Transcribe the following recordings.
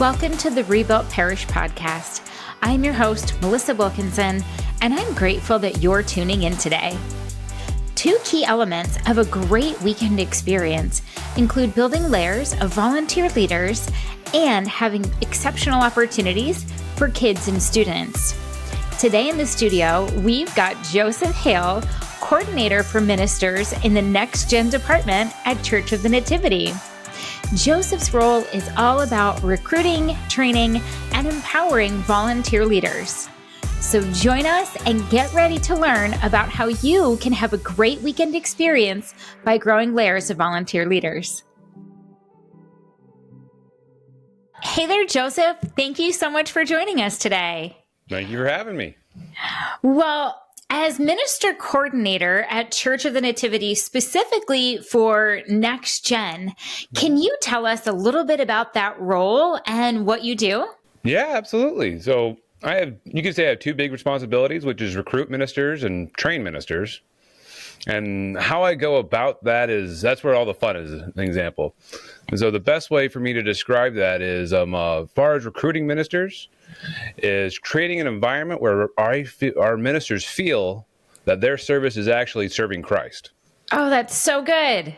Welcome to the Rebuilt Parish podcast. I'm your host, Melissa Wilkinson, and I'm grateful that you're tuning in today. Two key elements of a great weekend experience include building layers of volunteer leaders and having exceptional opportunities for kids and students. Today in the studio, we've got Joseph Hale, coordinator for ministers in the NextGen department at Church of the Nativity. Joseph's role is all about recruiting, training, and empowering volunteer leaders. So join us and get ready to learn about how you can have a great weekend experience by growing layers of volunteer leaders. Hey there, Joseph. Thank you so much for joining us today. Thank you for having me. Well, as minister coordinator at Church of the Nativity, specifically for NextGen, can you tell us a little bit about that role and what you do? Yeah, absolutely. So you could say I have two big responsibilities, which is recruit ministers and train ministers. And how I go about that that's where all the fun is, an example. And so the best way for me to describe that is, as far as recruiting ministers, is creating an environment where our ministers feel that their service is actually serving Christ. Oh, that's so good.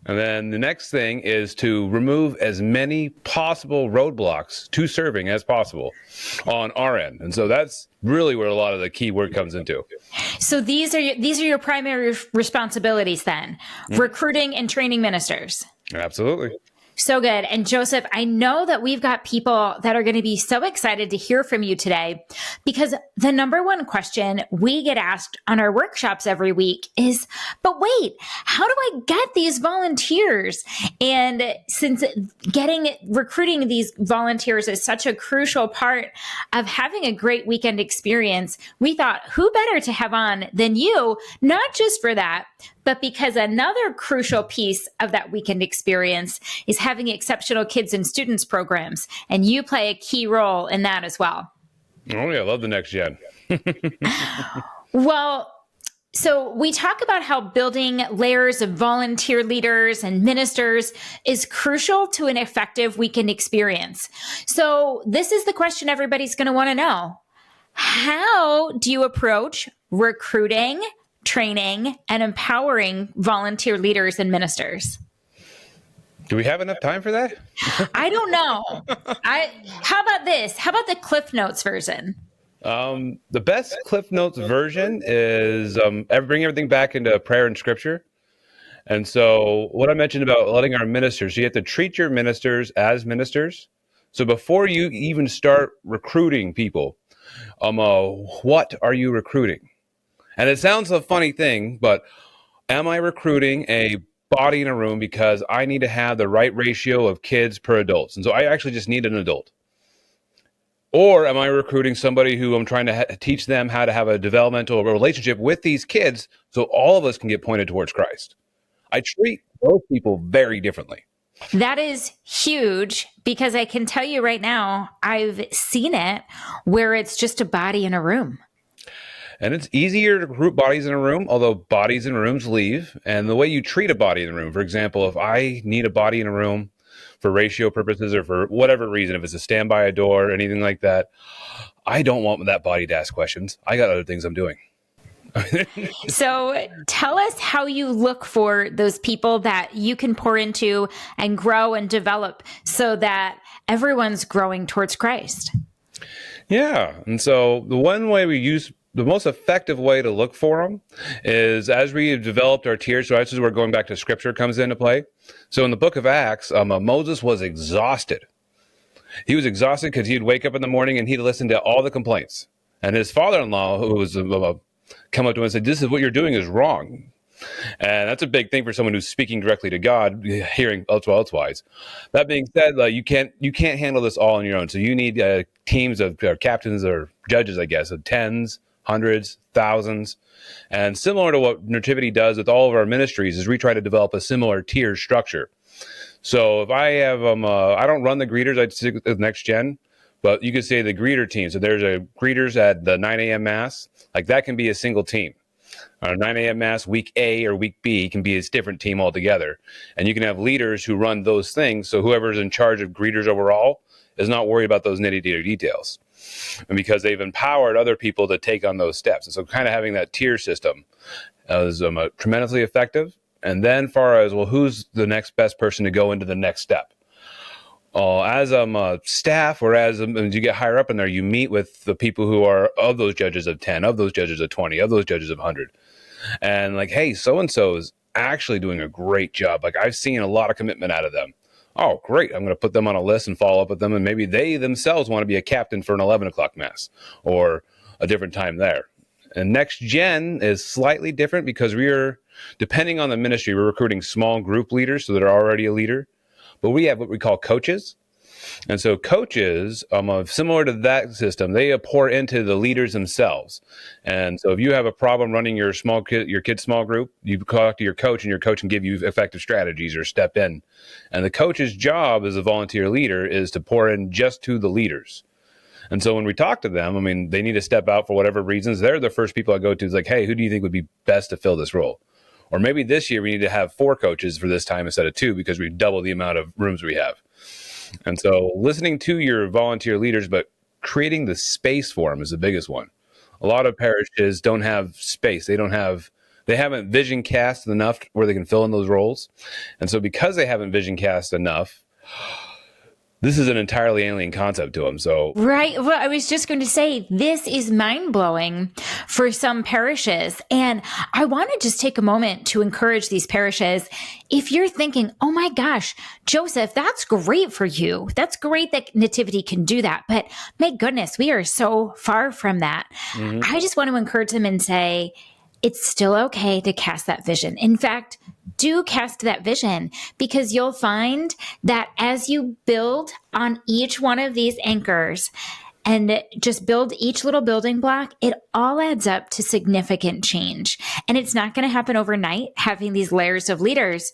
And then the next thing is to remove as many possible roadblocks to serving as possible on our end. And so that's really where a lot of the key work comes into. So these are your primary responsibilities then, recruiting and training ministers. Absolutely. So good. And Joseph, I know that we've got people that are going to be so excited to hear from you today, because the number one question we get asked on our workshops every week is, but wait, how do I get these volunteers? And since recruiting these volunteers is such a crucial part of having a great weekend experience, we thought, who better to have on than you, not just for that, but because another crucial piece of that weekend experience is having exceptional kids and students programs. And you play a key role in that as well. Oh, yeah. I love the NextGen. Well, so we talk about how building layers of volunteer leaders and ministers is crucial to an effective weekend experience. So this is the question everybody's going to want to know. How do you approach recruiting, training, and empowering volunteer leaders and ministers? Do we have enough time for that? I don't know. How about this? How about the Cliff Notes version? The best Cliff Notes version is bring everything back into prayer and scripture. And so what I mentioned about letting our ministers, you have to treat your ministers as ministers. So before you even start recruiting people, what are you recruiting? And it sounds a funny thing, but am I recruiting a body in a room because I need to have the right ratio of kids per adults? And so I actually just need an adult. Or am I recruiting somebody who I'm trying to teach them how to have a developmental relationship with these kids so all of us can get pointed towards Christ? I treat both people very differently. That is huge, because I can tell you right now, I've seen it where it's just a body in a room. And it's easier to recruit bodies in a room, although bodies in rooms leave. And the way you treat a body in a room, for example, if I need a body in a room for ratio purposes or for whatever reason, if it's a stand by a door or anything like that, I don't want that body to ask questions. I got other things I'm doing. So tell us how you look for those people that you can pour into and grow and develop so that everyone's growing towards Christ. Yeah. And so the most effective way to look for them is as we have developed our tiers. So this is where going back to scripture comes into play. So in the book of Acts, Moses was exhausted. He was exhausted because he'd wake up in the morning and he'd listen to all the complaints. And his father-in-law, who was come up to him and said, "This is what you're doing is wrong." And that's a big thing for someone who's speaking directly to God, hearing elsewise. That being said, you can't handle this all on your own. So you need teams of captains or judges, I guess, of tens, hundreds, thousands. And similar to what Nativity does with all of our ministries is we try to develop a similar tier structure. So if I have, I don't run the greeters, I stick with NextGen, but you could say the greeter team. So there's greeters at the 9 a.m. Mass. Like that can be a single team. 9 a.m. Mass, week A or week B can be a different team altogether. And you can have leaders who run those things. So whoever's in charge of greeters overall is not worried about those nitty-gritty details. And because they've empowered other people to take on those steps. And so kind of having that tier system is tremendously effective. And then far as, well, who's the next best person to go into the next step? As staff, or as you get higher up in there, you meet with the people who are of those judges of 10, of those judges of 20, of those judges of 100. And like, hey, so-and-so is actually doing a great job. Like, I've seen a lot of commitment out of them. Oh, great. I'm going to put them on a list and follow up with them. And maybe they themselves want to be a captain for an 11 o'clock mass or a different time there. And NextGen is slightly different because depending on the ministry, we're recruiting small group leaders so that are already a leader. But we have what we call coaches. And so coaches, similar to that system, they pour into the leaders themselves. And so if you have a problem running your kid's small group, you talk to your coach, and your coach can give you effective strategies or step in. And the coach's job as a volunteer leader is to pour in just to the leaders. And so when we talk to them, they need to step out for whatever reasons. They're the first people I go to. It's like, hey, who do you think would be best to fill this role? Or maybe this year we need to have 4 coaches for this time instead of 2 because we double the amount of rooms we have. And so listening to your volunteer leaders, but creating the space for them is the biggest one. A lot of parishes don't have space. They haven't vision cast enough where they can fill in those roles. And so because they haven't vision cast enough, this is an entirely alien concept to them. So right. Well, I was just going to say, this is mind-blowing for some parishes. And I want to just take a moment to encourage these parishes. If you're thinking, oh my gosh, Joseph, that's great for you. That's great that Nativity can do that. But my goodness, we are so far from that. Mm-hmm. I just want to encourage them and say, it's still okay to cast that vision. In fact, do cast that vision, because you'll find that as you build on each one of these anchors and just build each little building block, it all adds up to significant change. And it's not going to happen overnight, having these layers of leaders,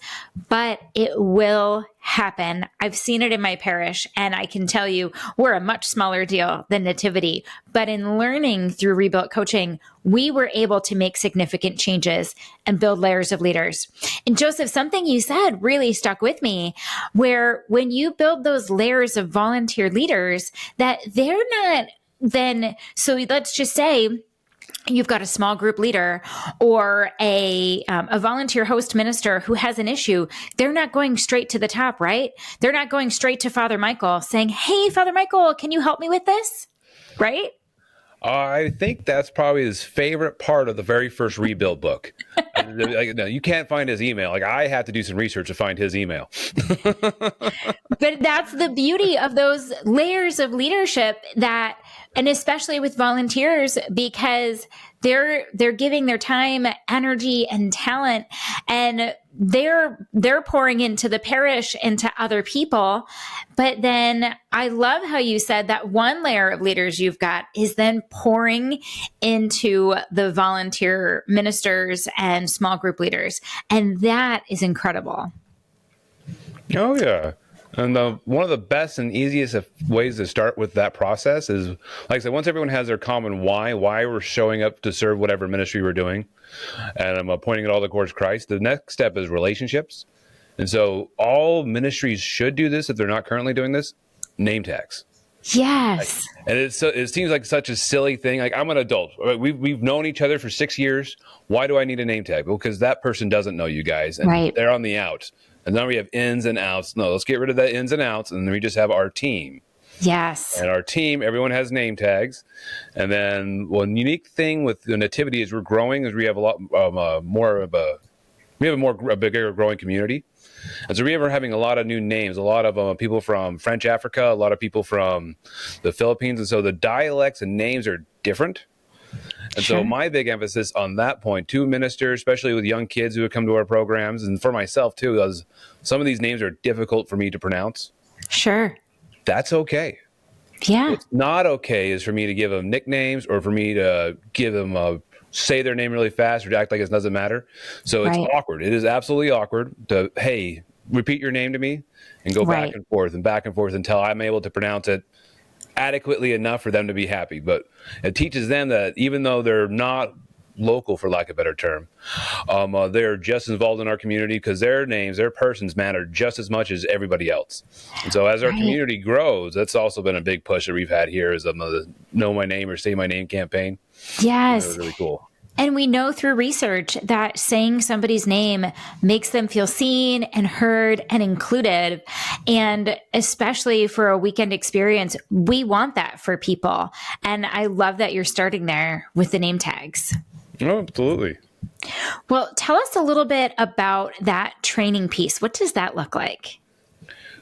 but it will happen. I've seen it in my parish, and I can tell you we're a much smaller deal than Nativity. But in learning through Rebuilt Coaching, we were able to make significant changes and build layers of leaders. And Joseph, something you said really stuck with me, where when you build those layers of volunteer leaders, that they're not then, so let's just say you've got a small group leader or a volunteer host minister who has an issue. They're not going straight to the top, right? They're not going straight to Father Michael saying, hey, Father Michael, can you help me with this? Right? I think that's probably his favorite part of the very first Rebuild book. No, you can't find his email. Like, I had to do some research to find his email. But that's the beauty of those layers of leadership, that, and especially with volunteers, because they're giving their time, energy, and talent, and they're pouring into the parish and to other people. But then I love how you said that one layer of leaders you've got is then pouring into the volunteer ministers and small group leaders. And that is incredible. Oh, yeah. And one of the best and easiest ways to start with that process is, like I said, once everyone has their common why we're showing up to serve whatever ministry we're doing, and I'm pointing it all towards Christ, the next step is relationships. And so all ministries should do this if they're not currently doing this: name tags. Yes. And it seems like such a silly thing. Like, I'm an adult. We've known each other for 6 years. Why do I need a name tag? Well, because that person doesn't know you guys, and right. They're on the out. And now we have ins and outs. No, let's get rid of that ins and outs, and then we just have our team. Yes. And our team, everyone has name tags. And then one unique thing with the Nativity is we're growing, is we have a lot a bigger growing community. And so we are having a lot of new names, a lot of people from French Africa, a lot of people from the Philippines. And so the dialects and names are different. And so my big emphasis on that point to ministers, especially with young kids who have come to our programs, and for myself too, is some of these names are difficult for me to pronounce. Sure. That's okay. Yeah. What's not okay is for me to give them nicknames, or for me to give them say their name really fast, or act like it doesn't matter. So it's awkward. It is absolutely awkward to, hey, repeat your name to me, and go back and forth until I'm able to pronounce it adequately enough for them to be happy. But it teaches them that even though they're not local, for lack of a better term. They're just involved in our community because their names, their persons matter just as much as everybody else. And so as our community grows, that's also been a big push that we've had here is the Know My Name or Say My Name campaign. Yes. Really, really cool. And we know through research that saying somebody's name makes them feel seen and heard and included. And especially for a weekend experience, we want that for people. And I love that you're starting there with the name tags. Oh, absolutely. Well, tell us a little bit about that training piece. What does that look like?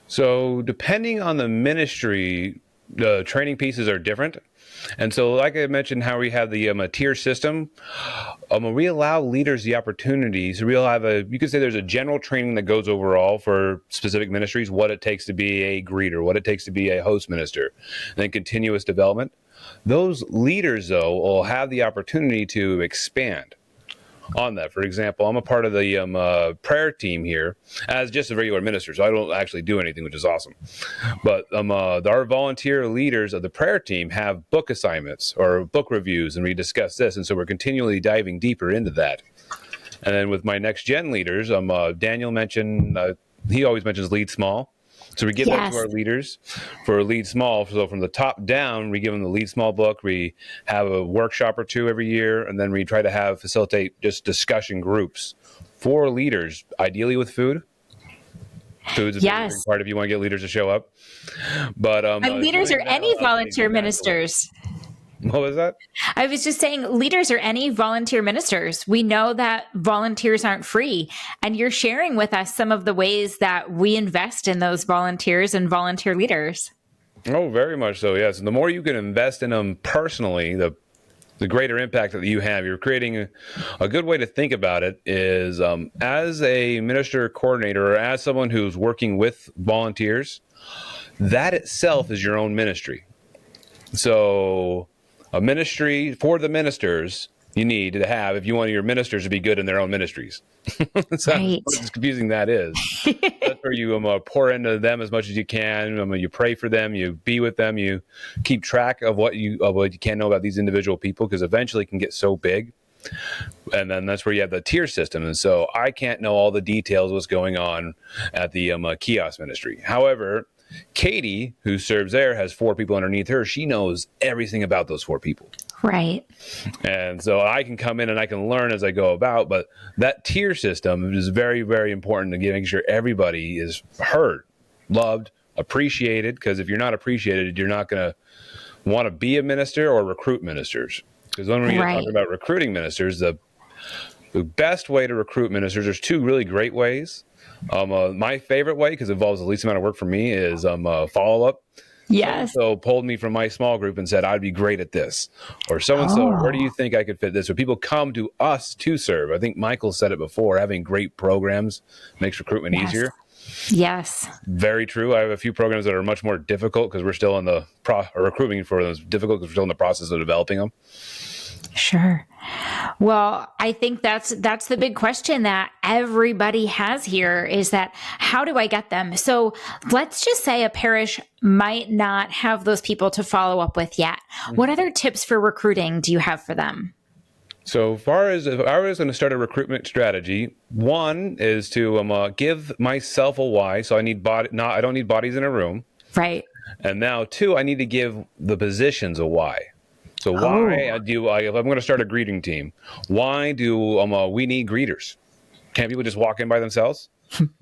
So depending on the ministry, the training pieces are different. And so, like I mentioned, how we have the tier system, we allow leaders the opportunity. So we'll have you could say there's a general training that goes overall for specific ministries, what it takes to be a greeter, what it takes to be a host minister, and then continuous development. Those leaders, though, will have the opportunity to expand on that. For example, I'm a part of the prayer team here as just a regular minister, so I don't actually do anything, which is awesome. But our volunteer leaders of the prayer team have book assignments or book reviews, and we discuss this, and so we're continually diving deeper into that. And then with my NextGen leaders, Daniel mentioned, he always mentions lead small. So we give that to our leaders for lead small. So from the top down, we give them the lead small book. We have a workshop or two every year, and then we try to facilitate just discussion groups for leaders, ideally with food. Food's a big part if you want to get leaders to show up. But leaders are any volunteer ministers. What was that? I was just saying leaders are any volunteer ministers. We know that volunteers aren't free, and you're sharing with us some of the ways that we invest in those volunteers and volunteer leaders. Oh, very much so, yes. And the more you can invest in them personally, the greater impact that you have. You're creating a good way to think about it is as a minister coordinator or as someone who's working with volunteers, that itself is your own ministry. So a ministry for the ministers you need to have if you want your ministers to be good in their own ministries. That's how confusing that is. That's where you pour into them as much as you can. You pray for them, you be with them, you keep track of what you can know about these individual people, because eventually it can get so big. And then that's where you have the tier system. And so I can't know all the details of what's going on at the kiosk ministry. However, Katie, who serves there, has 4 people underneath her. She knows everything about those 4 people. Right. And so I can come in and I can learn as I go about. But that tier system is very, very important to making sure everybody is heard, loved, appreciated. Because if you're not appreciated, you're not going to want to be a minister or recruit ministers. Because when we're talking about recruiting ministers, the best way to recruit ministers, there's 2 really great ways. My favorite way, because it involves the least amount of work for me, is follow-up. Yes. So pulled me from my small group and said, I'd be great at this. Or so-and-so, where do you think I could fit this? So people come to us to serve. I think Michael said it before, having great programs makes recruitment easier. Yes. Very true. I have a few programs that are much more difficult because we're still in the recruiting for them is difficult because we're still in the process of developing them. Sure. Well, I think that's the big question that everybody has here is that how do I get them? So let's just say a parish might not have those people to follow up with yet. Mm-hmm. What other tips for recruiting do you have for them? So far as if I was going to start a recruitment strategy, one is to give myself a why. So I don't need bodies in a room. Right. And now 2, I need to give the positions a why. So why if I'm going to start a greeting team, why do we need greeters? Can't people just walk in by themselves?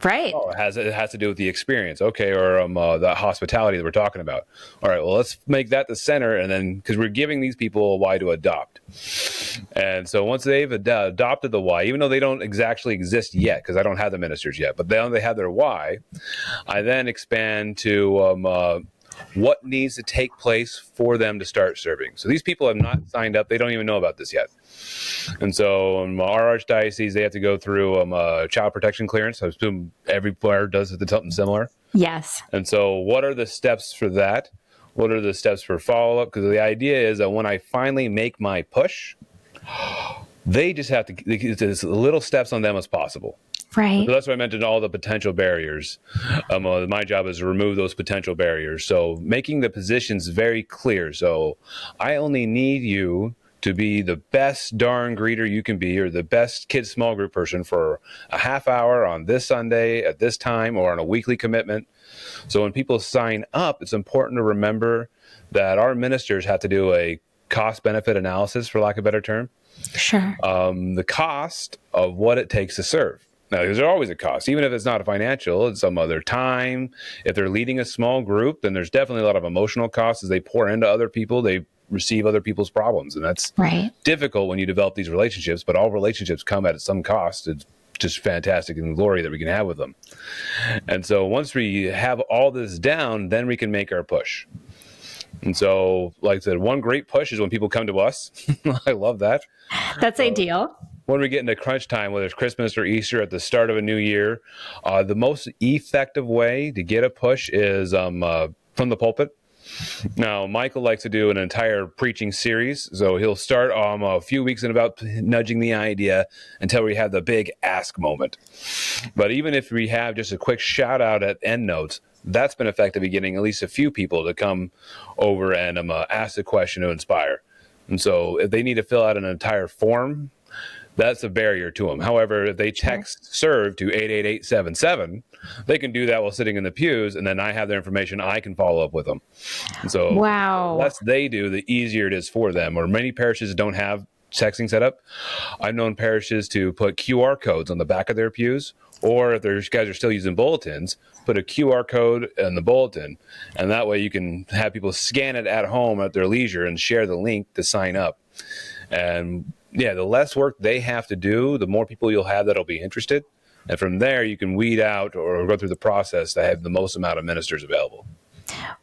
Right. Oh, it has to do with the experience. Okay. Or the hospitality that we're talking about. All right. Well, let's make that the center. And then because we're giving these people a why to adopt. And so once they've adopted the why, even though they don't exactly exist yet, because I don't have the ministers yet, but they have their why, I then expand to what needs to take place for them to start serving. So these people have not signed up. They don't even know about this yet. And so our archdiocese, they have to go through child protection clearance. I assume every prayer does something similar. Yes. And so what are the steps for that? What are the steps for follow-up? Because the idea is that when I finally make my push, they just have to, it's as little steps on them as possible. Right. So that's why I mentioned all the potential barriers. My job is to remove those potential barriers. So making the positions very clear. So I only need you to be the best darn greeter you can be, or the best kids small group person for a half hour on this Sunday at this time, or on a weekly commitment. So when people sign up, it's important to remember that our ministers have to do a cost benefit analysis, for lack of a better term. Sure. The cost of what it takes to serve. Now, there's always a cost, even if it's not a financial, it's some other time. If they're leading a small group, then there's definitely a lot of emotional costs as they pour into other people. They receive other people's problems. And that's Right. difficult when you develop these relationships, but all relationships come at some cost. It's just fantastic and glory that we can have with them. And so once we have all this down, then we can make our push. And so, like I said, one great push is when people come to us. I love that. That's ideal. When we get into crunch time, whether it's Christmas or Easter at the start of a new year, the most effective way to get a push is from the pulpit. Now, Michael likes to do an entire preaching series, so he'll start a few weeks in about nudging the idea until we have the big ask moment. But even if we have just a quick shout out at end notes, that's been effective at getting at least a few people to come over and ask a question to inspire. And so if they need to fill out an entire form, that's a barrier to them. However, if they text serve to 88877, they can do that while sitting in the pews, and then I have their information. I can follow up with them. And so Wow. the less they do, the easier it is for them. Or many parishes don't have texting set up. I've known parishes to put QR codes on the back of their pews, or if their guys are still using bulletins, put a QR code in the bulletin, and that way you can have people scan it at home at their leisure and share the link to sign up. And yeah, the less work they have to do, the more people you'll have that'll be interested. And from there, you can weed out or go through the process to have the most amount of ministers available.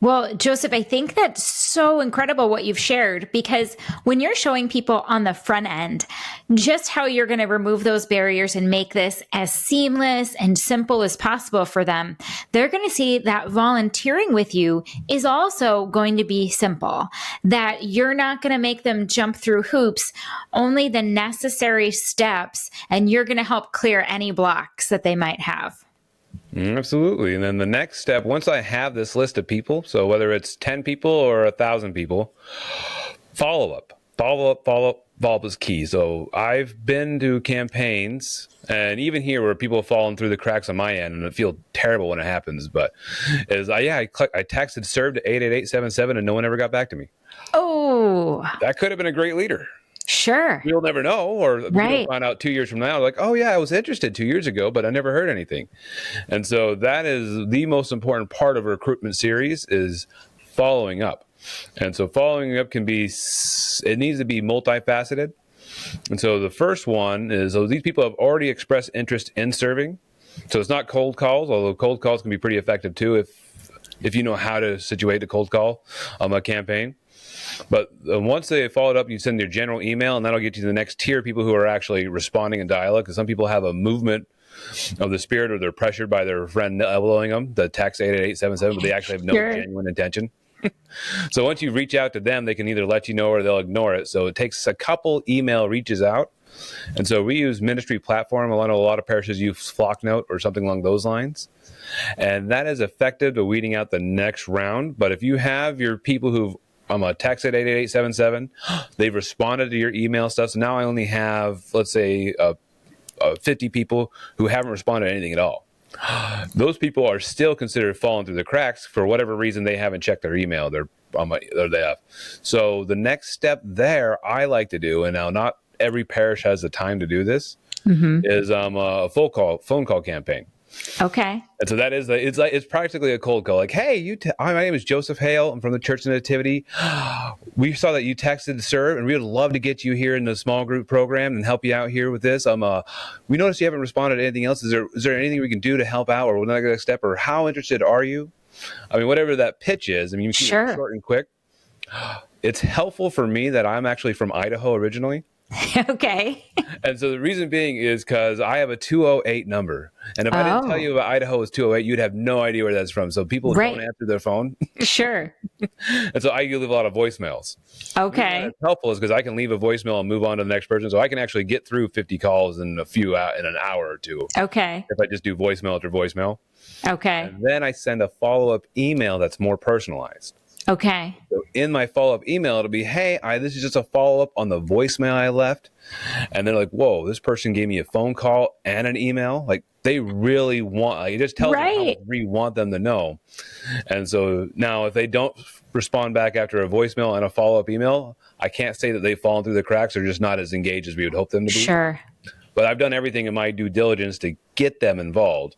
Well, Joseph, I think that's so incredible what you've shared, because when you're showing people on the front end just how you're going to remove those barriers and make this as seamless and simple as possible for them, they're going to see that volunteering with you is also going to be simple, that you're not going to make them jump through hoops, only the necessary steps, and you're going to help clear any blocks that they might have. Absolutely. And then the next step, once I have this list of people, so whether it's 10 people or 1,000 people, follow up is key. So I've been to campaigns, and even here where people have fallen through the cracks on my end, and I feel terrible when it happens, but I texted serve to 88877 and no one ever got back to me. Oh, That could have been a great leader. Sure. You'll never know, or Right. you'll find out 2 years from now, like, oh yeah, I was interested 2 years ago, but I never heard anything. And so that is the most important part of a recruitment series, is following up. And so following up it needs to be multifaceted. And so the first one is, these people have already expressed interest in serving. So it's not cold calls, although cold calls can be pretty effective too if you know how to situate a cold call a campaign. But once they followed up, you send their general email, and that'll get you to the next tier of people who are actually responding in dialogue. Because some people have a movement of the spirit, or they're pressured by their friend elbowing them, the text 88877, but they actually have no genuine intention. So once you reach out to them, they can either let you know or they'll ignore it. So it takes a couple email reaches out. And so we use Ministry Platform. I know a lot of parishes use Flocknote or something along those lines. And that is effective to weeding out the next round. But if you have your people who've a text at 88877, they've responded to your email stuff. So now I only have, let's say, 50 people who haven't responded to anything at all. Those people are still considered falling through the cracks for whatever reason. They haven't checked their email. They have. So the next step there I like to do, and now not every parish has the time to do this, is a phone call campaign. Okay. And so that is it's practically a cold call. Like, hey, my name is Joseph Hale. I'm from the Church of Nativity. We saw that you texted serve, and we would love to get you here in the small group program and help you out here with this. We noticed you haven't responded to anything else. Is there anything we can do to help out, or another step, or how interested are you? I mean, whatever that pitch is. I mean, you keep it short and quick. It's helpful for me that I'm actually from Idaho originally. Okay. And so the reason being is because I have a 208 number. And if I didn't tell you about Idaho is 208, you'd have no idea where that's from. So people don't answer their phone. Sure. And so I leave a lot of voicemails. Okay. What's helpful is because I can leave a voicemail and move on to the next person. So I can actually get through 50 calls in an hour or two. Okay. If I just do voicemail after voicemail. Okay. And then I send a follow-up email that's more personalized. Okay. So in my follow-up email, it'll be, hey, this is just a follow-up on the voicemail I left. And they're like, whoa, this person gave me a phone call and an email. Like, they really want, like, it just tells me how much Right. we want them to know. And so now if they don't respond back after a voicemail and a follow-up email, I can't say that they've fallen through the cracks. They're just not as engaged as we would hope them to be. Sure. But I've done everything in my due diligence to get them involved.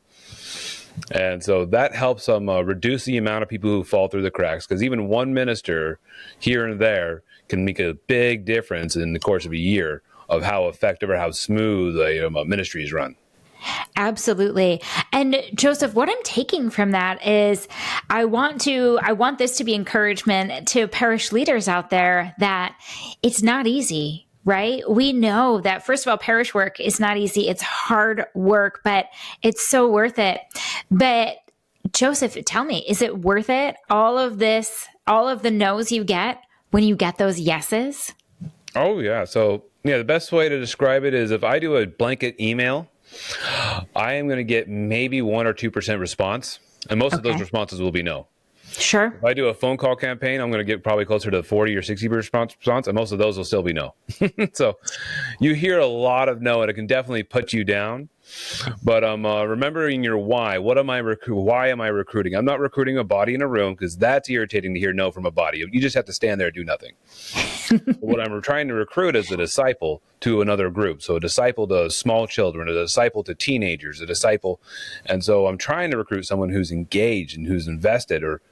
And so that helps them reduce the amount of people who fall through the cracks, because even one minister here and there can make a big difference in the course of a year of how effective or how smooth a ministry is run. Absolutely. And Joseph, what I'm taking from that is I want this to be encouragement to parish leaders out there that it's not easy, right? We know that, first of all, parish work is not easy. It's hard work, but it's so worth it. But Joseph, tell me, is it worth it? All of this, all of the no's you get when you get those yeses? Oh, yeah. So, yeah, the best way to describe it is if I do a blanket email, I am going to get maybe 1 or 2% response. And most of those responses will be no. Sure. If I do a phone call campaign, I'm going to get probably closer to 40 or 60% response, and most of those will still be no. So you hear a lot of no, and it can definitely put you down. But remembering your why. Why am I recruiting? I'm not recruiting a body in a room, because that's irritating to hear no from a body. You just have to stand there and do nothing. What I'm trying to recruit is a disciple to another group. So a disciple to small children, a disciple to teenagers, a disciple. And so I'm trying to recruit someone who's engaged and who's invested, or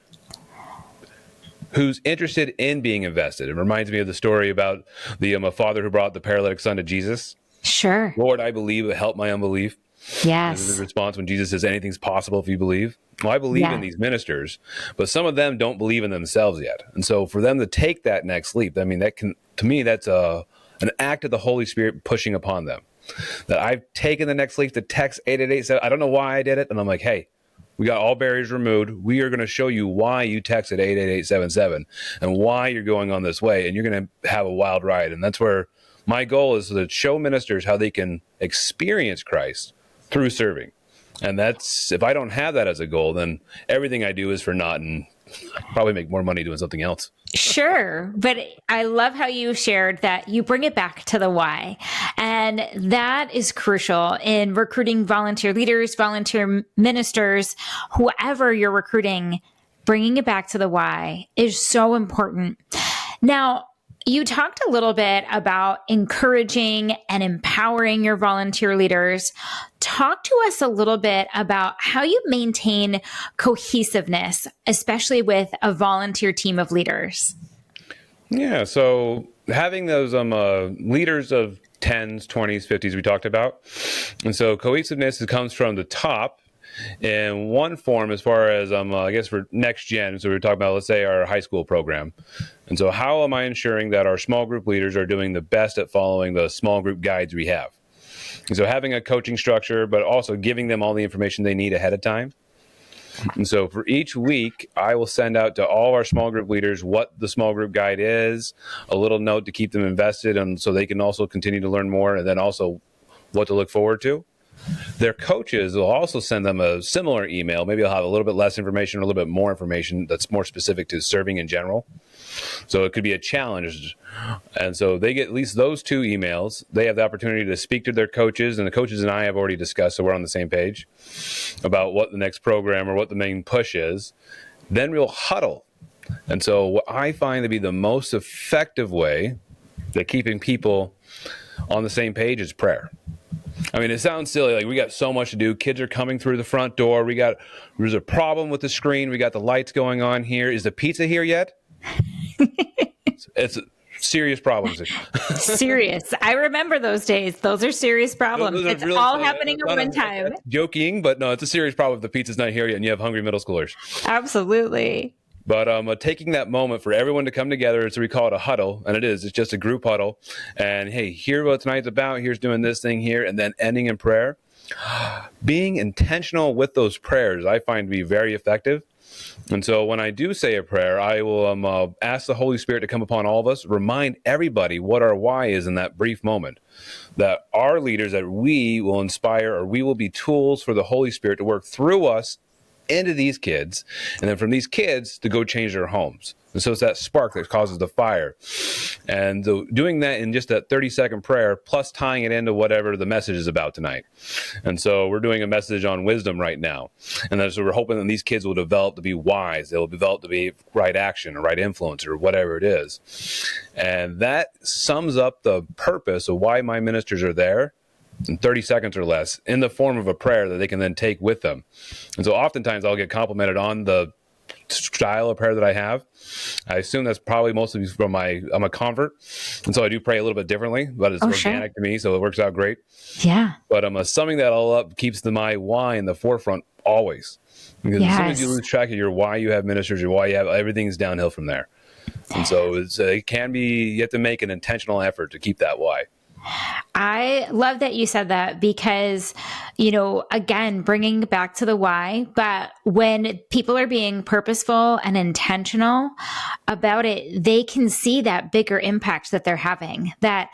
who's interested in being invested. It reminds me of the story about the father who brought the paralytic son to Jesus. Sure. Lord, I believe, but help my unbelief. Yes. This is the response when Jesus says anything's possible if you believe. Well, I believe in these ministers, but some of them don't believe in themselves yet. And so for them to take that next leap, I mean, to me, that's an act of the Holy Spirit pushing upon them. That I've taken the next leap to text 888. I don't know why I did it. And I'm like, hey, we got all barriers removed. We are going to show you why you texted 88877 and why you're going on this way. And you're going to have a wild ride. And that's where my goal is, to show ministers how they can experience Christ through serving. And that's, if I don't have that as a goal, then everything I do is for naught, and probably make more money doing something else. Sure. But I love how you shared that you bring it back to the why. And that is crucial in recruiting volunteer leaders, volunteer ministers, whoever you're recruiting. Bringing it back to the why is so important. Now, you talked a little bit about encouraging and empowering your volunteer leaders. Talk to us a little bit about how you maintain cohesiveness, especially with a volunteer team of leaders. Yeah, so having those leaders of 10s, 20s, 50s we talked about. And so cohesiveness comes from the top in one form, as far as I guess for NextGen. So we're talking about, let's say, our high school program. And so how am I ensuring that our small group leaders are doing the best at following the small group guides we have? And so having a coaching structure, but also giving them all the information they need ahead of time. And so for each week, I will send out to all our small group leaders what the small group guide is, a little note to keep them invested, and so they can also continue to learn more, and then also what to look forward to. Their coaches will also send them a similar email. Maybe I'll have a little bit less information or a little bit more information that's more specific to serving in general. So it could be a challenge. And so they get at least those 2 emails. They have the opportunity to speak to their coaches, and the coaches and I have already discussed, so we're on the same page about what the next program or what the main push is. Then we'll huddle. And so what I find to be the most effective way that keeping people on the same page is prayer. I mean, it sounds silly. Like, we got so much to do. Kids are coming through the front door. There's a problem with the screen. We got the lights going on here. Is the pizza here yet? It's serious problems. Serious. I remember those days. Those are serious problems. Those are it's really all happening at one time. Joking, but no, it's a serious problem if the pizza's not here yet and you have hungry middle schoolers. Absolutely. But taking that moment for everyone to come together, so we call it a huddle, and it is. It's just a group huddle. And, hey, here's what tonight's about. Here's doing this thing here, and then ending in prayer. Being intentional with those prayers, I find to be very effective. And so when I do say a prayer, I will ask the Holy Spirit to come upon all of us, remind everybody what our why is in that brief moment, that our leaders, that we will inspire, or we will be tools for the Holy Spirit to work through us into these kids, and then from these kids to go change their homes. And so it's that spark that causes the fire. And so doing that in just that 30-second prayer, plus tying it into whatever the message is about tonight. And so we're doing a message on wisdom right now. And then so we're hoping that these kids will develop to be wise. They'll develop to be right action or right influence or whatever it is. And that sums up the purpose of why my ministers are there in 30 seconds or less in the form of a prayer that they can then take with them. And so oftentimes I'll get complimented on the style of prayer that I have. I assume that's probably mostly from I'm a convert, and so I do pray a little bit differently, but it's organic to me, so it works out great. Yeah. But summing that all up keeps my why in the forefront always. Because as soon as you lose track of your why you have ministers, your why you have, everything's downhill from there. And so it can be, you have to make an intentional effort to keep that why. I love that you said that because, again, bringing back to the why, but when people are being purposeful and intentional about it, they can see that bigger impact that they're having, that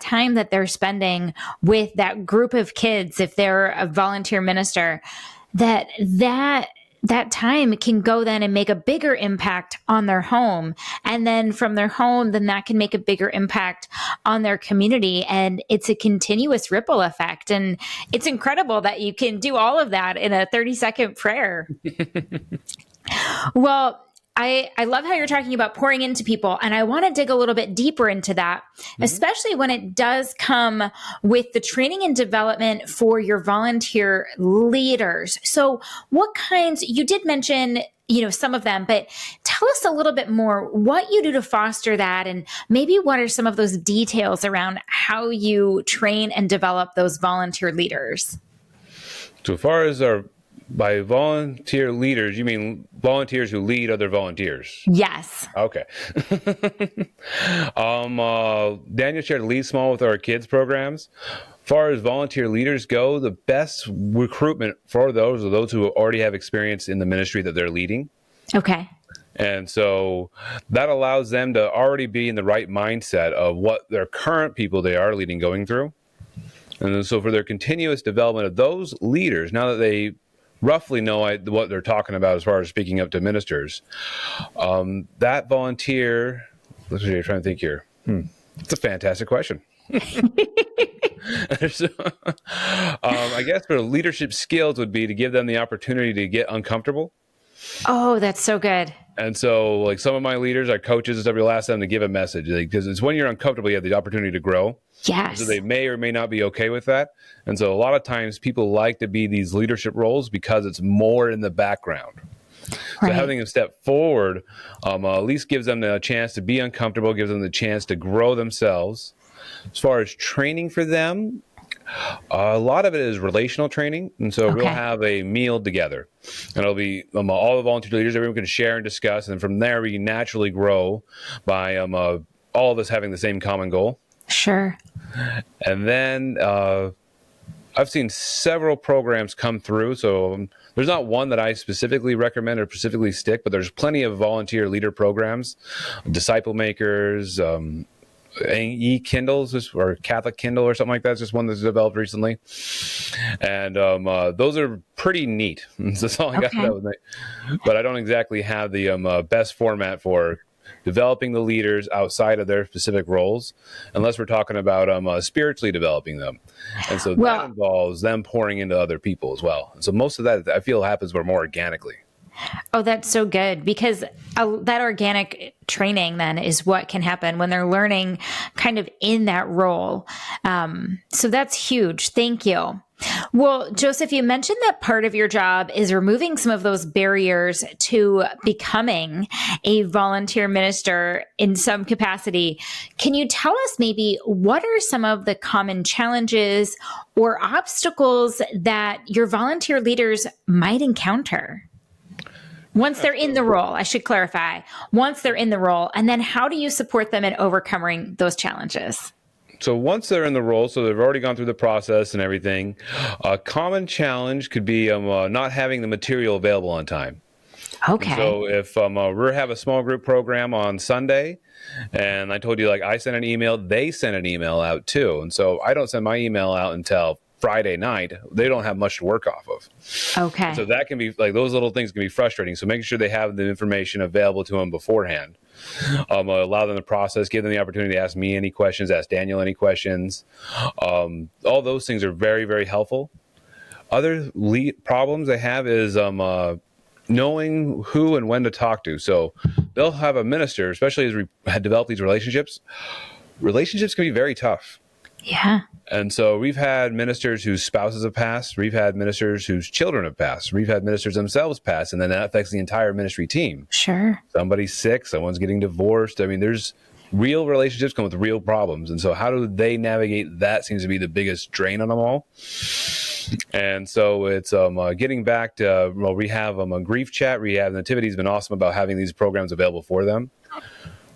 time that they're spending with that group of kids, if they're a volunteer minister, that time can go then and make a bigger impact on their home. And then from their home, then that can make a bigger impact on their community. And it's a continuous ripple effect. And it's incredible that you can do all of that in a 30-second prayer. Well, I love how you're talking about pouring into people, and I want to dig a little bit deeper into that, especially when it does come with the training and development for your volunteer leaders. So what kinds, you did mention, some of them, but tell us a little bit more what you do to foster that, and maybe what are some of those details around how you train and develop those volunteer leaders? So as far as by volunteer leaders, you mean volunteers who lead other volunteers? Yes. Okay. Daniel shared Lead Small with our kids programs. As far as volunteer leaders go, the best recruitment for those are those who already have experience in the ministry that they're leading. Okay. And so that allows them to already be in the right mindset of what their current people they are leading going through. And so for their continuous development of those leaders, now that they roughly know what they're talking about as far as speaking up to ministers, that volunteer, let's see, I'm trying to think here. It's a fantastic question. I guess for leadership skills would be to give them the opportunity to get uncomfortable. Oh, that's so good. And so like some of my leaders, our coaches and stuff, we'll ask them to give a message because it's when you're uncomfortable, you have the opportunity to grow. Yes. So they may or may not be okay with that. And so a lot of times people like to be these leadership roles because it's more in the background. Right. So having them step forward at least gives them the chance to be uncomfortable, gives them the chance to grow themselves. As far as training for them, a lot of it is relational training. And so we'll have a meal together. And it'll be all the volunteer leaders, everyone can share and discuss. And from there, we naturally grow by all of us having the same common goal. Sure. And then I've seen several programs come through. So there's not one that I specifically recommend or specifically stick, but there's plenty of volunteer leader programs, disciple makers, e-Kindles or Catholic Kindle or something like that. It's just one that's developed recently. And those are pretty neat. That's all I got. But I don't exactly have the best format for developing the leaders outside of their specific roles, unless we're talking about spiritually developing them. And so that involves them pouring into other people as well. And so most of that, I feel, happens more organically. Oh, that's so good, because that organic training then is what can happen when they're learning kind of in that role. So that's huge. Thank you. Well, Joseph, you mentioned that part of your job is removing some of those barriers to becoming a volunteer minister in some capacity. Can you tell us maybe what are some of the common challenges or obstacles that your volunteer leaders might encounter? Once they're in the role, I should clarify, once they're in the role, and then how do you support them in overcoming those challenges? So once they're in the role, so they've already gone through the process and everything, a common challenge could be not having the material available on time. Okay. So if we have a small group program on Sunday, and I told you, like, I sent an email, they sent an email out too. And so I don't send my email out until Friday night, they don't have much to work off of. Okay. And so that can be like, those little things can be frustrating. So making sure they have the information available to them beforehand, allow them to process, give them the opportunity to ask me any questions, ask Daniel any questions. All those things are very, very helpful. Other problems they have is knowing who and when to talk to. So they'll have a minister, especially as we had developed these relationships. Relationships can be very tough. Yeah. And so we've had ministers whose spouses have passed. We've had ministers whose children have passed. We've had ministers themselves pass. And then that affects the entire ministry team. Sure. Somebody's sick. Someone's getting divorced. I mean, there's real relationships come with real problems. And so how do they navigate that seems to be the biggest drain on them all. And so it's getting back to, we have a grief chat. We have Nativity has been awesome about having these programs available for them.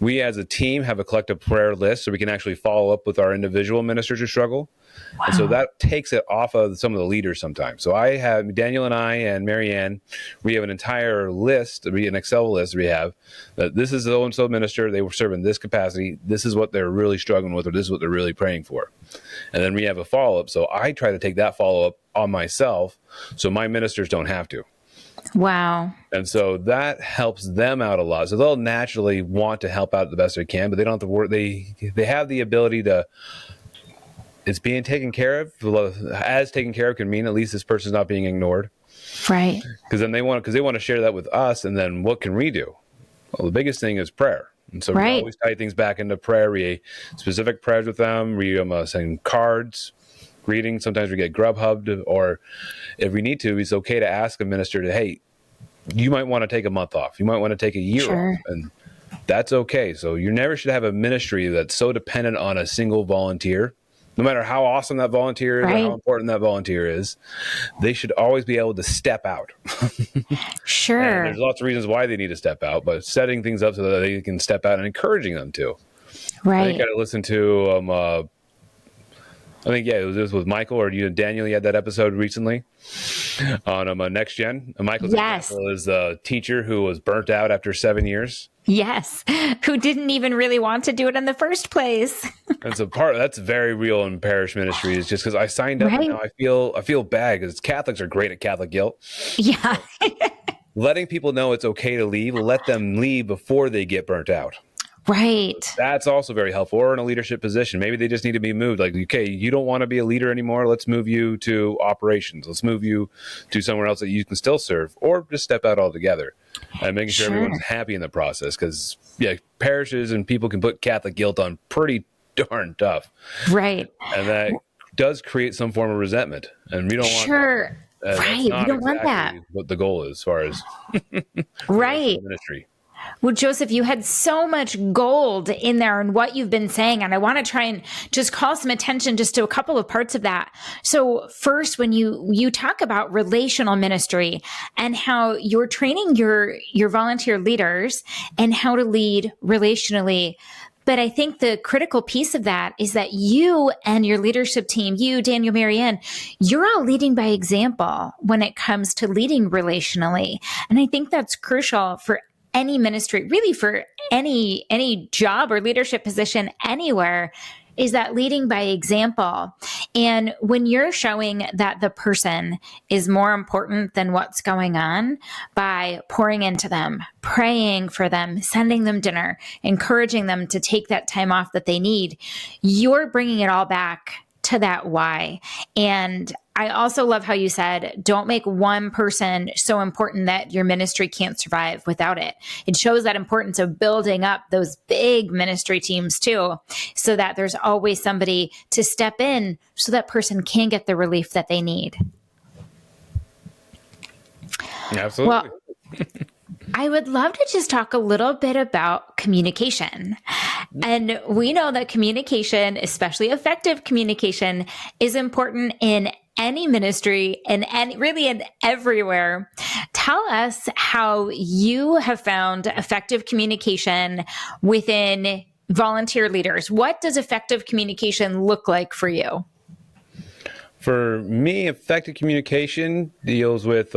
We as a team have a collective prayer list so we can actually follow up with our individual ministers who struggle. Wow. And so that takes it off of some of the leaders sometimes. So I have Daniel and I and Marianne, we have an entire list, an Excel list we have that this is the so-and-so minister, they were serving this capacity, this is what they're really struggling with, or this is what they're really praying for. And then we have a follow-up. So I try to take that follow-up on myself so my ministers don't have to. Wow. And so that helps them out a lot. So they'll naturally want to help out the best they can, but they don't have to work. They have the ability to, it's being taken care of. As taken care of can mean at least this person's not being ignored. Right. Because then they want to share that with us. And then what can we do? Well, the biggest thing is prayer. And so we always tie things back into prayer. We specific prayers with them. We send cards, greetings. Sometimes we get Grubhubbed, or if we need to, it's okay to ask a minister to, hey, you might want to take a month off. You might want to take a year off. And that's okay. So you never should have a ministry that's so dependent on a single volunteer. No matter how awesome that volunteer is or how important that volunteer is, they should always be able to step out. Sure. And there's lots of reasons why they need to step out, but setting things up so that they can step out and encouraging them to. Right. I think I listened to, it was with Michael or Daniel. You had that episode recently on NextGen. Michael's example is a teacher who was burnt out after 7 years. Yes, who didn't even really want to do it in the first place. And so that's very real in parish ministry. Is just because I signed up and now I feel bad because Catholics are great at Catholic guilt. Yeah. Letting people know it's okay to leave, let them leave before they get burnt out. Right. That's also very helpful. Or in a leadership position. Maybe they just need to be moved. Like, okay, you don't want to be a leader anymore. Let's move you to operations. Let's move you to somewhere else that you can still serve, or just step out altogether. And making sure everyone's happy in the process. Because, parishes and people can put Catholic guilt on pretty darn tough. Right. And that does create some form of resentment. And we don't want that. Right. We don't want that. What the goal is as far as ministry. Well, Joseph, you had so much gold in there in what you've been saying, and I want to try and just call some attention just to a couple of parts of that. So first, when you talk about relational ministry and how you're training your volunteer leaders and how to lead relationally, but I think the critical piece of that is that you and your leadership team, you, Daniel, Marianne, you're all leading by example when it comes to leading relationally. And I think that's crucial for any ministry, really for any job or leadership position anywhere, is that leading by example. And when you're showing that the person is more important than what's going on by pouring into them, praying for them, sending them dinner, encouraging them to take that time off that they need, you're bringing it all back to that why. And I also love how you said, don't make one person so important that your ministry can't survive without it. It shows that importance of building up those big ministry teams too, so that there's always somebody to step in so that person can get the relief that they need. Absolutely. Well, I would love to just talk a little bit about communication. And we know that communication, especially effective communication, is important in any ministry and really in everywhere. Tell us how you have found effective communication within volunteer leaders. What does effective communication look like for you? For me, effective communication deals with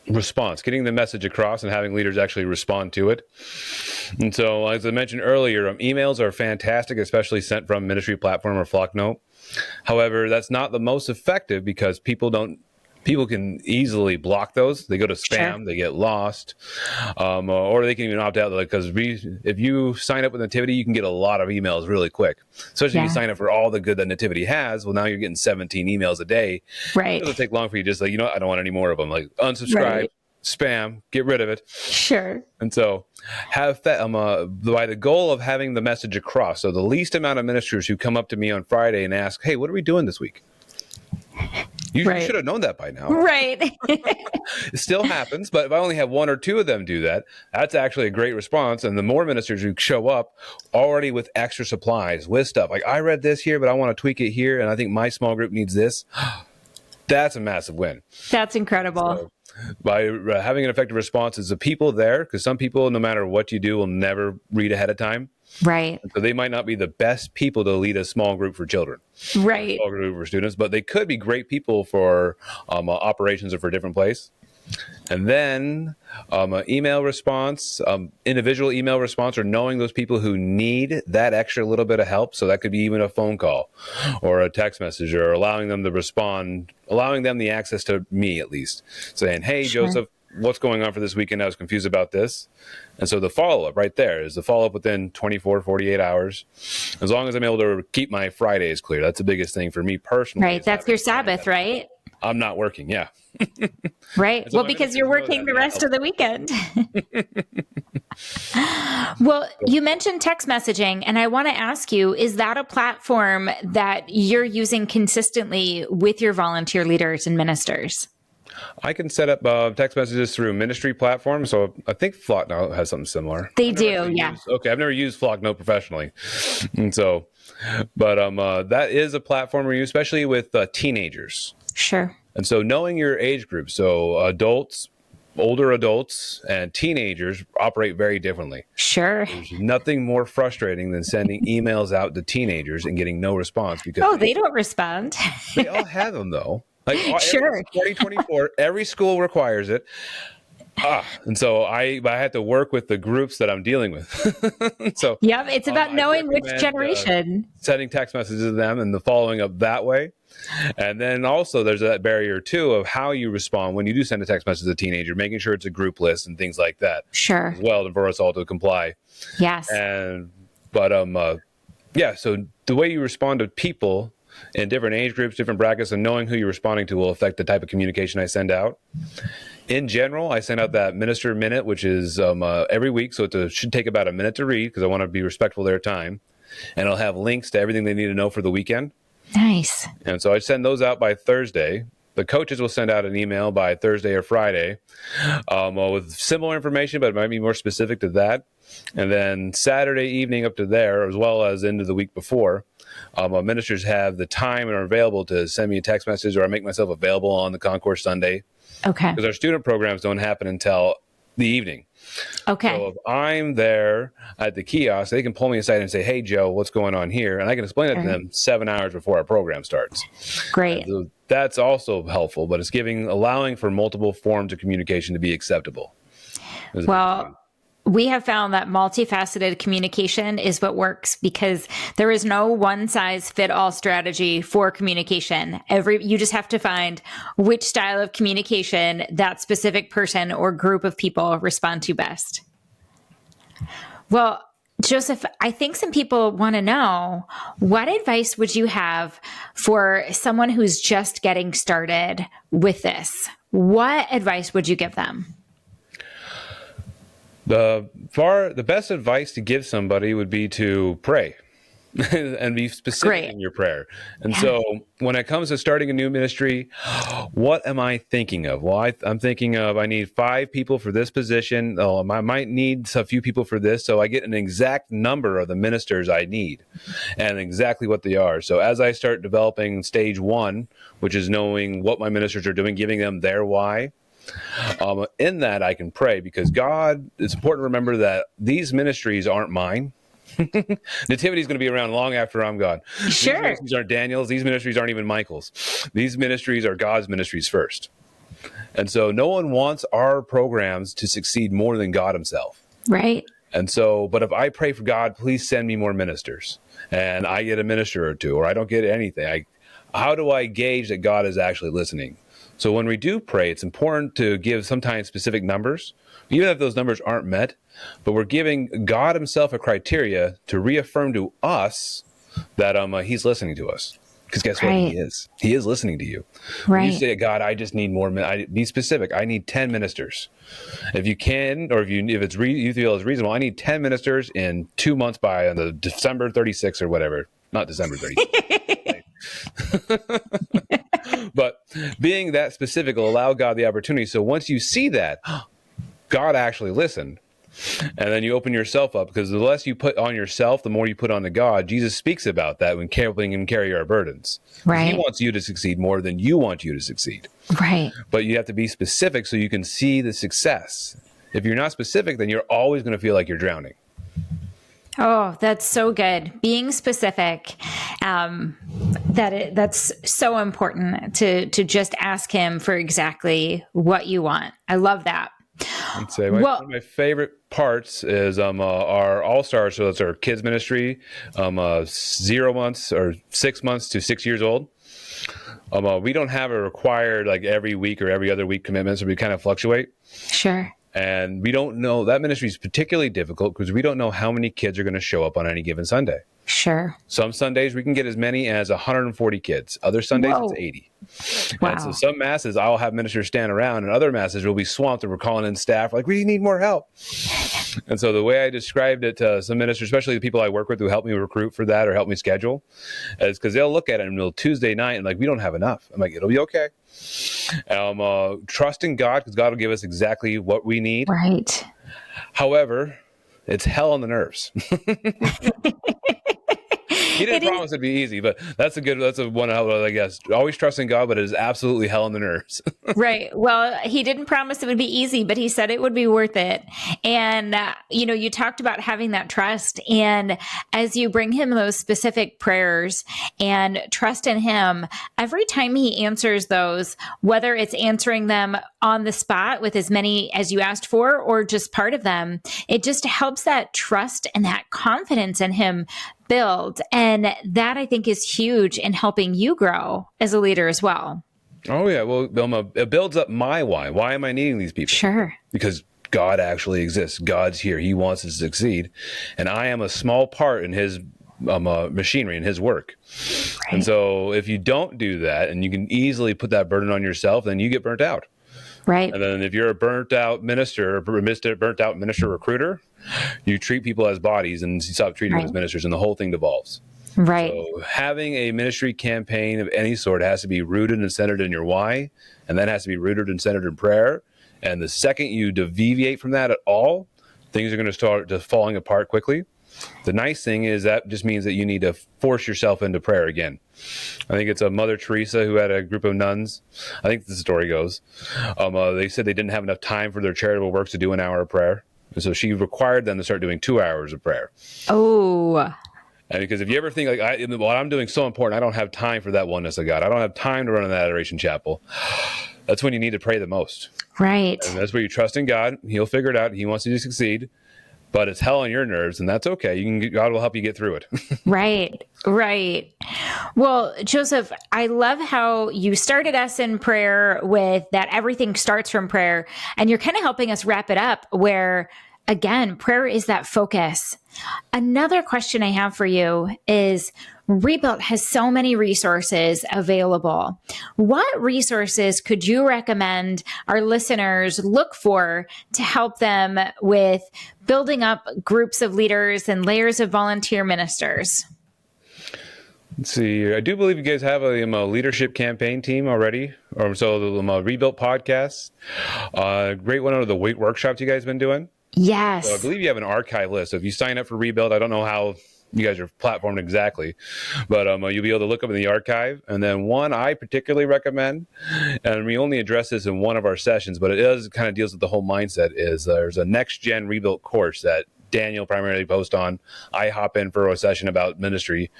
response, getting the message across and having leaders actually respond to it. And so, as I mentioned earlier, emails are fantastic, especially sent from ministry platform or Flocknote. However, that's not the most effective because people can easily block those. They go to spam, Sure. they get lost, or they can even opt out, because if you sign up with Nativity, you can get a lot of emails really quick. Especially if you Yeah. sign up for all the good that Nativity has. Well, now you're getting 17 emails a day. Right. It doesn't take long for you just like, I don't want any more of them. Like unsubscribe, Right. spam, get rid of it. Sure. And so have that by the goal of having the message across. So the least amount of ministers who come up to me on Friday and ask, hey, what are we doing this week? You Right. should have known that by now. Right. It still happens, but if I only have one or two of them do that, that's actually a great response. And the more ministers who show up already with extra supplies, with stuff like, I read this here, but I want to tweak it here, and I think my small group needs this. That's a massive win. That's incredible. So, by having an effective response, is the people there, because some people, no matter what you do, will never read ahead of time. Right. So they might not be the best people to lead a small group for children, Right. small group for students, but they could be great people for operations or for a different place. And then email response, individual email response, or knowing those people who need that extra little bit of help. So that could be even a phone call or a text message, or allowing them to respond, allowing them the access to me at least, saying, hey, Sure. Joseph, what's going on for this weekend? I was confused about this. And so the follow-up right there is the follow-up within 24, 48 hours. As long as I'm able to keep my Fridays clear. That's the biggest thing for me personally. Right. That's your Sabbath, right? I'm not working. Yeah. Right. So Well, because you're working the rest of the weekend. Well, you mentioned text messaging, and I want to ask you, is that a platform that you're using consistently with your volunteer leaders and ministers? I can set up text messages through ministry platforms. So I think Flocknote has something similar. They do, yeah. I've never used Flocknote professionally. And so, but that is a platform we use, especially with teenagers. Sure. And so knowing your age group, so adults, older adults, and teenagers operate very differently. Sure. There's nothing more frustrating than sending emails out to teenagers and getting no response, because they don't respond. they all have them though. Like Sure. 2024, every school requires it. And so I had to work with the groups that I'm dealing with. So Yep. It's about knowing which generation. sending text messages to them and the following up that way. And then also there's that barrier too of how you respond when you do send a text message to a teenager, making sure it's a group list and things like that. Sure. As well, for us all to comply. Yes. So the way you respond to people in different age groups, different brackets, and knowing who you're responding to will affect the type of communication I send out. In general, I send out that Minister Minute, which is every week. So it should take about a minute to read, because I want to be respectful of their time. And it'll have links to everything they need to know for the weekend. Nice. And so I send those out by Thursday. The coaches will send out an email by Thursday or Friday with similar information, but it might be more specific to that. And then Saturday evening up to there, as well as into the week before, ministers have the time and are available to send me a text message, or I make myself available on the Concourse Sunday. Okay. Because our student programs don't happen until the evening. Okay. So if I'm there at the kiosk, they can pull me aside and say, hey, Joe, what's going on here? And I can explain it to them 7 hours before our program starts. Great. So that's also helpful, but it's allowing for multiple forms of communication to be acceptable. Well, we have found that multifaceted communication is what works, because there is no one size fit all strategy for communication. You just have to find which style of communication that specific person or group of people respond to best. Well, Joseph, I think some people want to know, what advice would you have for someone who's just getting started with this? What advice would you give them? The best advice to give somebody would be to pray and be specific in your prayer. And so when it comes to starting a new ministry, what am I thinking of? Well, I'm thinking of, I need 5 people for this position. I might need a few people for this. So I get an exact number of the ministers I need and exactly what they are. So as I start developing stage 1, which is knowing what my ministers are doing, giving them their why, in that I can pray, because God, it's important to remember that these ministries aren't mine. Nativity is going to be around long after I'm gone. Sure. These ministries aren't Daniel's. These ministries aren't even Michael's. These ministries are God's ministries first. And so no one wants our programs to succeed more than God himself. Right. And so, but if I pray for God, please send me more ministers, and I get a minister or two, or I don't get anything, how do I gauge that God is actually listening? So when we do pray, it's important to give sometimes specific numbers, even if those numbers aren't met, but we're giving God himself a criteria to reaffirm to us that he's listening to us. Because guess what? He is. He is listening to you. When you say, God, I just need more, be specific. I need 10 ministers. If you can, or if you feel it's reasonable, I need 10 ministers in 2 months by on the December 36th or whatever. Not December 36th. But being that specific will allow God the opportunity. So once you see that, God actually listened. And then you open yourself up, because the less you put on yourself, the more you put on to God. Jesus speaks about that when helping him carry our burdens. Right. He wants you to succeed more than you want you to succeed. Right. But you have to be specific so you can see the success. If you're not specific, then you're always going to feel like you're drowning. Oh, that's so good. Being specific, that's so important to just ask him for exactly what you want. I love that. I'd say one of my favorite parts is our All-Stars. So it's our kids ministry, 0 months or 6 months to 6 years old. We don't have a required like every week or every other week commitment, so we kind of fluctuate. Sure. And we don't know, that ministry is particularly difficult because we don't know how many kids are going to show up on any given Sunday. Sure. Some Sundays we can get as many as 140 kids. Other Sundays it's 80. Wow. And so some masses I'll have ministers stand around, and other masses will be swamped and we're calling in staff like, we need more help. And so the way I described it to some ministers, especially the people I work with who help me recruit for that or help me schedule, is because they'll look at it in the Tuesday night and like, we don't have enough. I'm like, it'll be okay. Trust in God, because God will give us exactly what we need. Right. However, it's hell on the nerves. He didn't promise it'd be easy, but that's a one out, I guess. Always trust in God, but it is absolutely hell on the nerves. Right. Well, he didn't promise it would be easy, but he said it would be worth it. And, you talked about having that trust. And as you bring him those specific prayers and trust in him, every time he answers those, whether it's answering them on the spot with as many as you asked for, or just part of them, it just helps that trust and that confidence in him build. And that, I think, is huge in helping you grow as a leader as well. Oh, yeah. Well, Vilma, it builds up my why. Why am I needing these people? Sure. Because God actually exists. God's here. He wants us to succeed. And I am a small part in his machinery and his work. Right. And so if you don't do that, and you can easily put that burden on yourself, then you get burnt out. Right. And then if you're a burnt out minister recruiter, you treat people as bodies and you stop treating them as ministers, and the whole thing devolves. Right. So having a ministry campaign of any sort has to be rooted and centered in your why, and that has to be rooted and centered in prayer. And the second you deviate from that at all, things are going to start just falling apart quickly. The nice thing is that just means that you need to force yourself into prayer again. I think it's a Mother Teresa who had a group of nuns. I think the story goes. They said they didn't have enough time for their charitable works to do an hour of prayer. And so she required them to start doing 2 hours of prayer. Oh. And because if you ever think like, what I'm doing is so important, I don't have time for that oneness of God. I don't have time to run in that adoration chapel. That's when you need to pray the most. Right. And that's where you trust in God. He'll figure it out. He wants you to succeed. But it's hell on your nerves, and that's okay. God will help you get through it. Right. Well, Joseph, I love how you started us in prayer with that everything starts from prayer, and you're kind of helping us wrap it up where, again, prayer is that focus. Another question I have for you is, Rebuilt has so many resources available. What resources could you recommend our listeners look for to help them with building up groups of leaders and layers of volunteer ministers? Let's see. I do believe you guys have a leadership campaign team already. So the Rebuilt podcast. Great one out of the weight workshops you guys have been doing. Yes. So I believe you have an archive list. So if you sign up for Rebuild, I don't know how you guys are platformed exactly, but you'll be able to look up in the archive. And then one I particularly recommend, and we only address this in one of our sessions, but it kind of deals with the whole mindset, is there's a NextGen Rebuilt course that Daniel primarily posts on. I hop in for a session about ministry,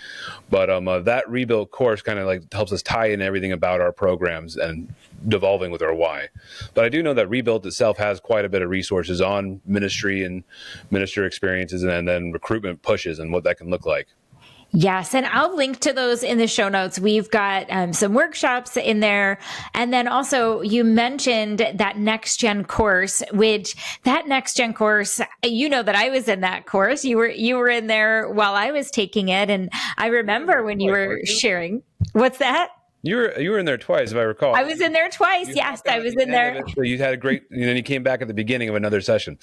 but that rebuilt course kind of like helps us tie in everything about our programs and devolving with our why. But I do know that Rebuilt itself has quite a bit of resources on ministry and minister experiences, and then recruitment pushes and what that can look like. Yes, and I'll link to those in the show notes. We've got some workshops in there. And then also you mentioned that NextGen course, which that NextGen course, you know that I was in that course. You were in there while I was taking it. And I remember when you were sharing. What's that? You were in there twice, if I recall. I was in there twice. Yes, I was in there. So you had a great, and then you came back at the beginning of another session.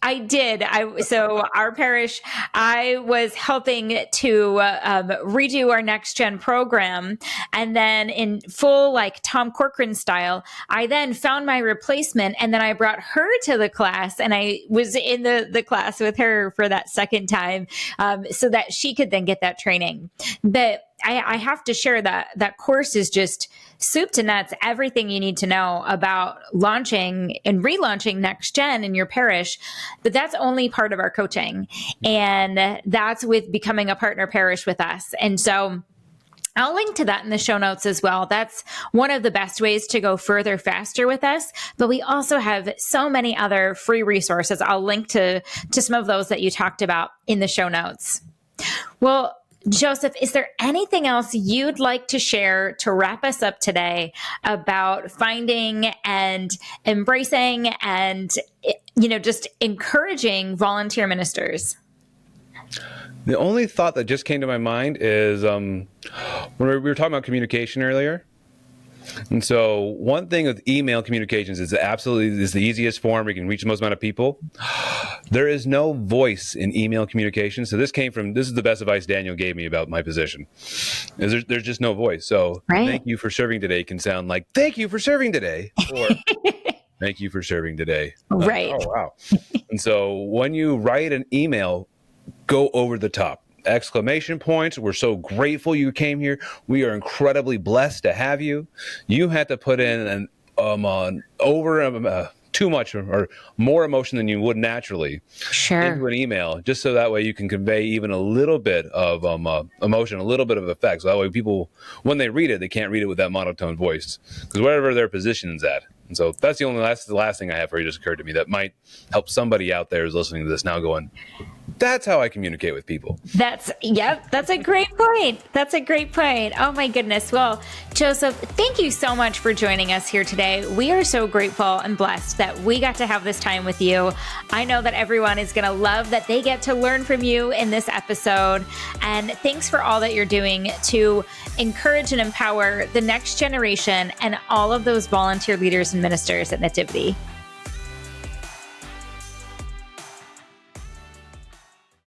I did. So our parish, I was helping to redo our NextGen program, and then in full like Tom Corcoran style, I then found my replacement, and then I brought her to the class, and I was in the class with her for that second time, so that she could then get that training. But I have to share that course is just soup to nuts, everything you need to know about launching and relaunching NextGen in your parish. But that's only part of our coaching. And that's with becoming a partner parish with us. And so I'll link to that in the show notes as well. That's one of the best ways to go further, faster with us. But we also have so many other free resources. I'll link to some of those that you talked about in the show notes. Well, Joseph, is there anything else you'd like to share to wrap us up today about finding and embracing and, just encouraging volunteer ministers? The only thought that just came to my mind is when we were talking about communication earlier. And so one thing with email communications is the easiest form. We can reach the most amount of people. There is no voice in email communication. So this is the best advice Daniel gave me about my position. There's just no voice. So Thank you for serving today can sound like thank you for serving today, or thank you for serving today. Right. Oh, wow. And so when you write an email, go over the top. Exclamation points. We're so grateful you came here. We are incredibly blessed to have you. You had to put in too much or more emotion than you would naturally into an email, just so that way you can convey even a little bit of emotion, a little bit of effect. So that way people, when they read it, they can't read it with that monotone voice, because wherever their position is at. And so that's the last thing I have for you just occurred to me that might help somebody out there who's listening to this now going, that's how I communicate with people. That's a great point. That's a great point. Oh my goodness. Well, Joseph, thank you so much for joining us here today. We are so grateful and blessed that we got to have this time with you. I know that everyone is going to love that they get to learn from you in this episode. And thanks for all that you're doing to encourage and empower the next generation and all of those volunteer leaders and ministers at Nativity.